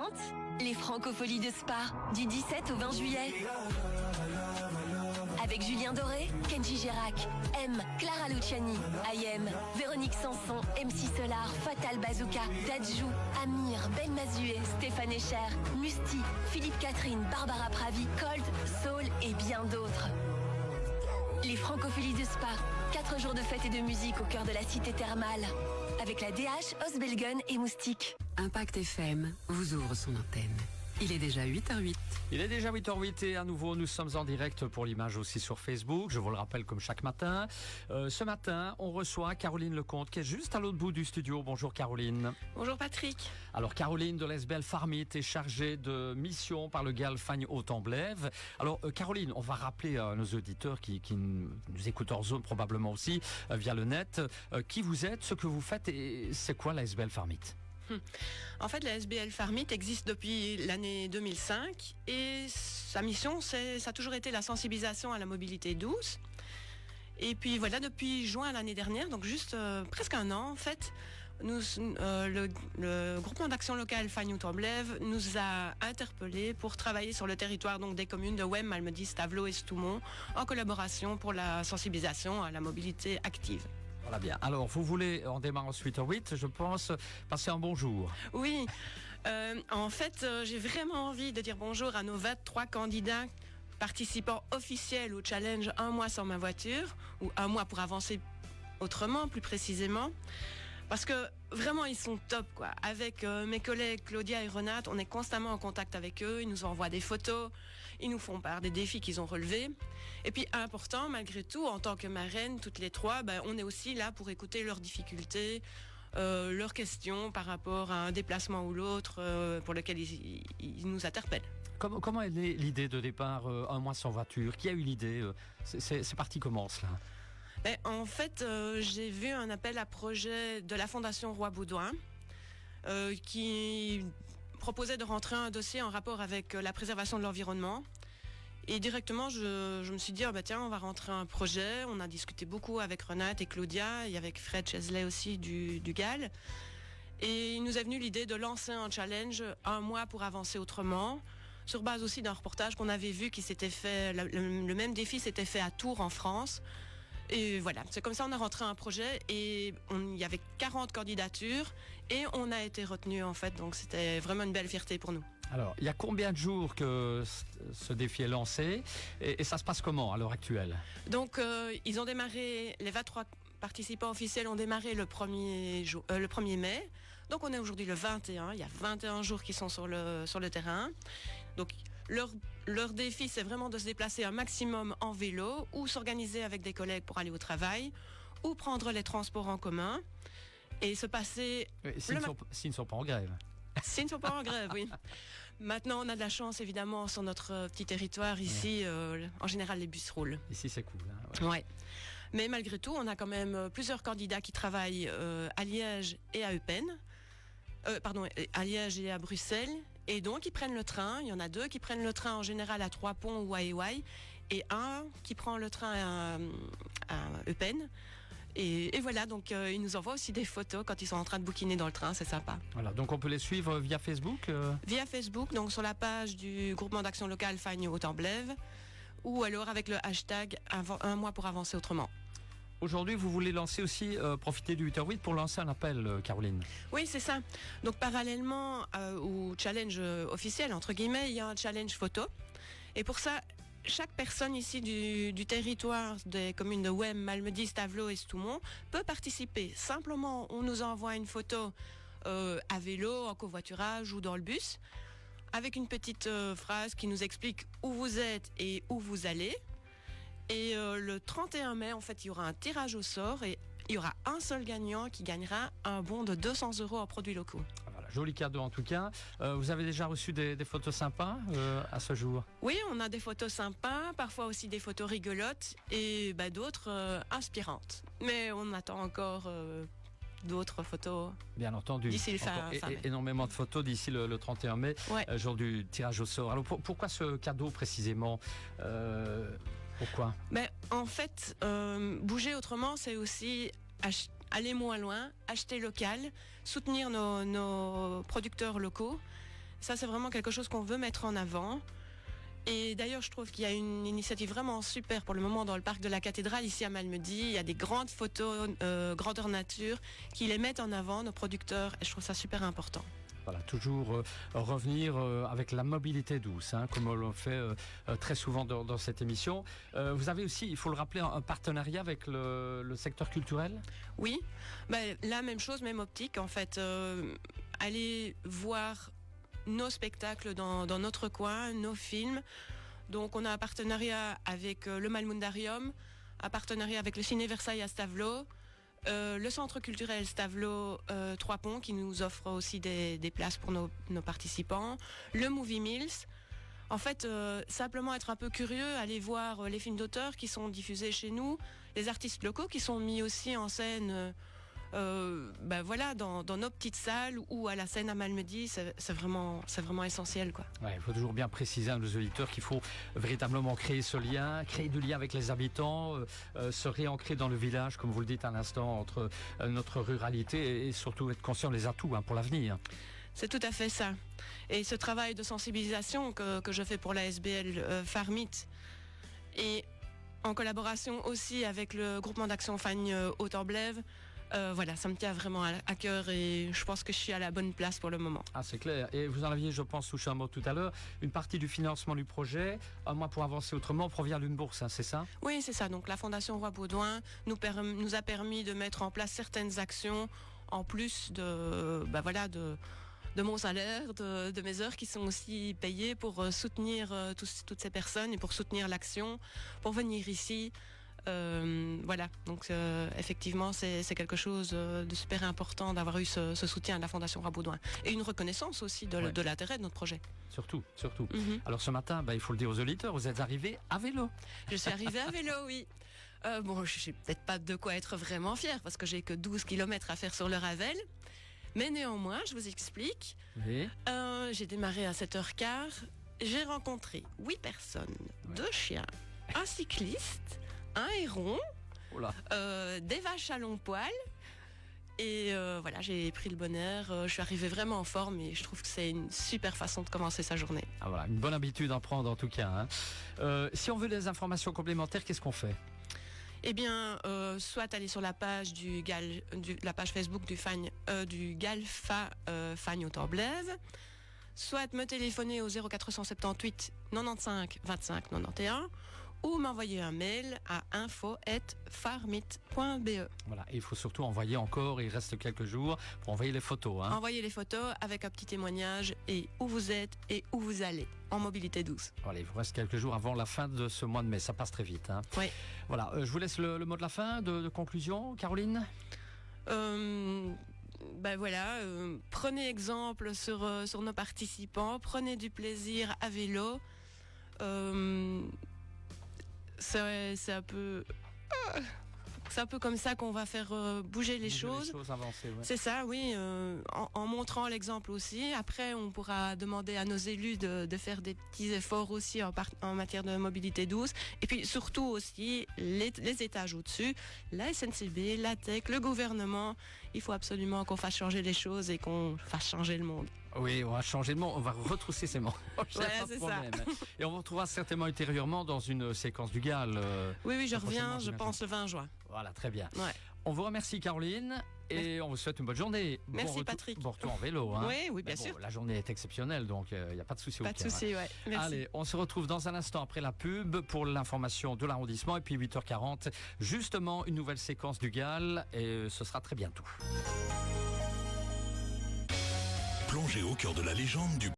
présente les Francopholies de Spa du 17 au 20 juillet. Avec Julien Doré, Kenji Girac, M, Clara Luciani, Ayem, Véronique Sanson, MC Solar, Fatal Bazooka, Dadju, Amir, Ben Mazué, Stéphane Echer, Musti, Philippe Catherine, Barbara Pravi, Cold, Soul et bien d'autres. Les Francopholies de Spa, 4 jours de fête et de musique au cœur de la cité thermale. Avec la DH, Osbelgun et Moustique. Impact FM vous ouvre son antenne. Il est déjà 8h08. Il est déjà 8h08 et à nouveau nous sommes en direct pour l'image aussi sur Facebook. Je vous le rappelle comme chaque matin. Ce matin, on reçoit Caroline Lecomte qui est juste à l'autre bout du studio. Bonjour Caroline. Bonjour Patrick. Alors Caroline de l'SBL Farmit est chargée de mission par le Galfagne Haut-en-Blève. Alors Caroline, on va rappeler à nos auditeurs qui nous écoutent hors zone probablement aussi via le net, qui vous êtes, ce que vous faites et c'est quoi la SBL Farmit? En fait, la SBL Farmit existe depuis l'année 2005 et sa mission, ça a toujours été la sensibilisation à la mobilité douce. Et puis voilà, depuis juin l'année dernière, donc juste presque un an en fait, le groupement d'action locale Fagne Haut-en-Blève nous a interpellés pour travailler sur le territoire donc des communes de Wem, Malmedy, Stavelot et Stoumont en collaboration pour la sensibilisation à la mobilité active. Voilà bien. Alors, vous voulez, on démarre ensuite à 8, je pense, passer un bonjour. Oui, en fait, j'ai vraiment envie de dire bonjour à nos 23 candidats participants officiels au challenge Un mois sans ma voiture, ou Un mois pour avancer autrement, plus précisément. Parce que vraiment, ils sont top, quoi. Avec mes collègues Claudia et Renate, on est constamment en contact avec eux. Ils nous envoient des photos, ils nous font part des défis qu'ils ont relevés. Et puis, important, malgré tout, en tant que marraine, toutes les trois, on est aussi là pour écouter leurs difficultés, leurs questions par rapport à un déplacement ou l'autre pour lequel ils nous interpellent. Comment est née l'idée de départ Un mois sans voiture? Qui a eu l'idée? C'est parti comment, cela? En fait, j'ai vu un appel à projet de la Fondation Roi Baudouin qui proposait de rentrer un dossier en rapport avec la préservation de l'environnement. Et directement, je me suis dit, tiens, on va rentrer un projet. On a discuté beaucoup avec Renate et Claudia et avec Fred Chesley aussi du GAL. Et il nous est venu l'idée de lancer un challenge, Un mois pour avancer autrement, sur base aussi d'un reportage qu'on avait vu qui s'était fait, le même défi s'était fait à Tours en France. Et voilà, c'est comme ça on a rentré un projet et il y avait 40 candidatures et on a été retenu en fait, donc c'était vraiment une belle fierté pour nous. Alors, il y a combien de jours que ce défi est lancé et ça se passe comment à l'heure actuelle? Donc ils ont démarré, les 23 participants officiels ont démarré le 1er mai, donc on est aujourd'hui le 21, il y a 21 jours qui sont sur le terrain. Donc leur défi, c'est vraiment de se déplacer un maximum en vélo ou s'organiser avec des collègues pour aller au travail ou prendre les transports en commun et se passer... S'ils ne sont pas en grève. S'ils ne sont pas en grève, oui. Maintenant, on a de la chance, évidemment, sur notre petit territoire. Ici, en général, les bus roulent. Ici, c'est cool. Ouais. Mais malgré tout, on a quand même plusieurs candidats qui travaillent à Liège et à Eupen. À Liège et à Bruxelles. Et donc, ils prennent le train. Il y en a 2 qui prennent le train en général à Trois-Ponts ou à Éouaille. Et un qui prend le train à Eupen. Et voilà, donc ils nous envoient aussi des photos quand ils sont en train de bouquiner dans le train, c'est sympa. Voilà, donc on peut les suivre via Facebook Via Facebook, donc sur la page du groupement d'action locale Fagne Haut-en-Blève, ou alors avec le hashtag Un mois pour avancer autrement. Aujourd'hui, vous voulez lancer aussi, profiter du 8h08 pour lancer un appel, Caroline. Oui, c'est ça. Donc parallèlement au challenge officiel, entre guillemets, il y a un challenge photo. Et pour ça, chaque personne ici du territoire des communes de Wem, Malmedy, Stavelot et Stoumont peut participer. Simplement, on nous envoie une photo à vélo, en covoiturage ou dans le bus, avec une petite phrase qui nous explique où vous êtes et où vous allez. Et le 31 mai, en fait, il y aura un tirage au sort et il y aura un seul gagnant qui gagnera un bon de 200 € en produits locaux. Voilà, joli cadeau en tout cas. Vous avez déjà reçu des photos sympas à ce jour? Oui, on a des photos sympas, parfois aussi des photos rigolotes et d'autres inspirantes. Mais on attend encore d'autres photos. Bien entendu. D'ici le fin mai. Énormément de photos d'ici le 31 mai, jour du tirage au sort. Alors pourquoi ce cadeau précisément Pourquoi? En fait, bouger autrement, c'est aussi aller moins loin, acheter local, soutenir nos producteurs locaux Ça, c'est vraiment quelque chose qu'on veut mettre en avant. Et d'ailleurs, je trouve qu'il y a une initiative vraiment super pour le moment dans le parc de la cathédrale, ici à Malmedy. Il y a des grandes photos grandeur nature qui les mettent en avant, nos producteurs, et je trouve ça super important. Voilà, toujours revenir avec la mobilité douce, hein, comme on le fait très souvent dans cette émission. Vous avez aussi, il faut le rappeler, un partenariat avec le secteur culturel ? Oui, la même chose, même optique. En fait, aller voir nos spectacles dans notre coin, nos films. Donc on a un partenariat avec le Malmundarium, un partenariat avec le Ciné Versailles à Stavelot, le centre culturel Stavelot Trois Ponts qui nous offre aussi des places pour nos participants, le Movie Mills. En fait, simplement être un peu curieux, aller voir les films d'auteur qui sont diffusés chez nous, les artistes locaux qui sont mis aussi en scène dans nos petites salles ou à la scène à Malmedy, c'est vraiment essentiel, quoi. Ouais, il faut toujours bien préciser à nos auditeurs qu'il faut véritablement créer ce lien, créer du lien avec les habitants, se réancrer dans le village, comme vous le dites à l'instant, entre notre ruralité et surtout être conscient des atouts pour l'avenir. C'est tout à fait ça. Et ce travail de sensibilisation que je fais pour la SBL Farmit et en collaboration aussi avec le groupement d'action Fagne Haute-en-Blève, ça me tient vraiment à cœur et je pense que je suis à la bonne place pour le moment. Ah, c'est clair. Et vous en aviez, je pense, touché un mot tout à l'heure. Une partie du financement du projet, moi pour avancer autrement, provient d'une bourse, c'est ça ? Oui, c'est ça. Donc la Fondation Roi Baudouin nous a permis de mettre en place certaines actions en plus de mon salaire, de mes heures qui sont aussi payées pour soutenir toutes ces personnes et pour soutenir l'action, pour venir ici. Donc effectivement c'est quelque chose de super important d'avoir eu ce soutien de la Fondation Roi Baudouin et une reconnaissance aussi de l'intérêt de notre projet. Surtout. Mm-hmm. Alors ce matin, il faut le dire aux auditeurs, vous êtes arrivés à vélo. Je suis arrivée à vélo, oui. Je n'ai peut-être pas de quoi être vraiment fière parce que j'ai que 12 km à faire sur le Ravel. Mais néanmoins, je vous explique. Oui. J'ai démarré à 7h15. J'ai rencontré 8 personnes, 2 chiens, un cycliste, un héron, des vaches à long poil. Et j'ai pris le bon air. Je suis arrivée vraiment en forme et je trouve que c'est une super façon de commencer sa journée. Ah, voilà, une bonne habitude à prendre en tout cas. Si on veut des informations complémentaires, qu'est-ce qu'on fait ? Eh bien, soit aller sur la page la page Facebook du GALFA Fagne Haute-en-Blève, soit me téléphoner au 0478 95 25 91 ou m'envoyer un mail à info@farmit.be. Voilà, et il faut surtout envoyer encore, il reste quelques jours pour envoyer les photos. Envoyer les photos avec un petit témoignage et où vous êtes et où vous allez en mobilité douce. Voilà, il vous reste quelques jours avant la fin de ce mois de mai, ça passe très vite. Oui. Voilà, je vous laisse le mot de la fin, de conclusion, Caroline. Prenez exemple sur nos participants, prenez du plaisir à vélo. C'est un peu comme ça qu'on va faire bouger les choses. Avancer, ouais. C'est ça, oui, en montrant l'exemple aussi. Après, on pourra demander à nos élus de faire des petits efforts aussi en matière de mobilité douce. Et puis surtout aussi, les étages au-dessus, la SNCB, la TEC, le gouvernement. Il faut absolument qu'on fasse changer les choses et qu'on fasse changer le monde. Oui, on va changer de monde, on va retrousser ces manches. Voilà, c'est ça. Et on vous retrouvera certainement ultérieurement dans une séquence du GAL. Oui, je reviens, je pense, le 20 juin. Voilà, très bien. Ouais. On vous remercie, Caroline, et on vous souhaite une bonne journée. Merci, Patrick. Bon retour en vélo. Oui, bien sûr. La journée est exceptionnelle, donc il n'y a pas de souci. Pas de souci, ouais. Merci. Allez, on se retrouve dans un instant après la pub pour l'information de l'arrondissement, et puis 8h40, justement, une nouvelle séquence du GAL, et ce sera très bientôt. Plongez au cœur de la légende du